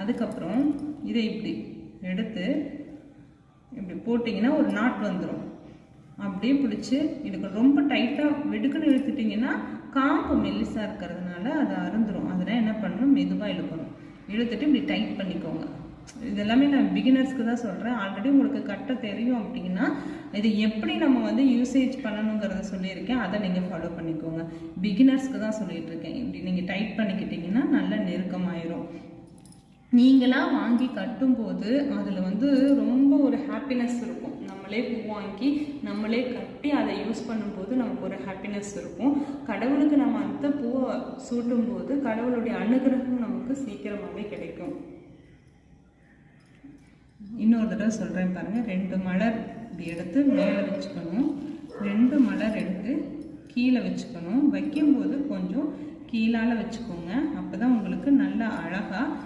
அதுக்கப்புறம் இதை இப்படி எடுத்து இப்படி போட்டிங்கன்னா ஒரு நாட் வந்துடும். அப்படியே பிடிச்சி இழுக்கணும். ரொம்ப டைட்டாக வெடுக்குன்னு இழுத்துட்டிங்கன்னா காம்பு மெல்லிசாக இருக்கிறதுனால அது அருந்துடும். அதெல்லாம் என்ன பண்ணணும், மெதுவாக இழுக்கணும். இழுத்துட்டு இப்படி டைட் பண்ணிக்கோங்க. இதெல்லாமே நான் பிகினர்ஸ்க்கு தான் சொல்கிறேன். ஆல்ரெடி உங்களுக்கு கட்ட தெரியும் அப்படின்னா இது எப்படி நம்ம வந்து யூசேஜ் பண்ணணுங்கிறத சொல்லியிருக்கேன். அதை நீங்கள் ஃபாலோ பண்ணிக்கோங்க. பிகினர்ஸ்க்கு தான் சொல்லிட்டு இருக்கேன். இப்படி நீங்கள் டைட் பண்ணிக்கிட்டிங்கன்னா நல்ல நெருக்கமாயிரும். நீங்களாக வாங்கி கட்டும்போது அதில் வந்து ரொம்ப ஒரு ஹாப்பினஸ் இருக்கும். நம்மளே பூ வாங்கி நம்மளே கட்டி அதை யூஸ் பண்ணும்போது நமக்கு ஒரு ஹாப்பினஸ் இருக்கும். கடவுளுக்கு நம்ம அந்த பூவை சூட்டும்போது கடவுளுடைய அனுகிரகம் நமக்கு சீக்கிரமாகவே கிடைக்கும். இன்னொரு தடவை சொல்கிறேன் பாருங்கள். 2 மலர் இப்படி எடுத்து மேலே வச்சுக்கணும். 2 மலர் எடுத்து கீழே வச்சுக்கணும். வைக்கும்போது கொஞ்சம் கீழால் வச்சுக்கோங்க. அப்போ தான் உங்களுக்கு நல்ல அழகாக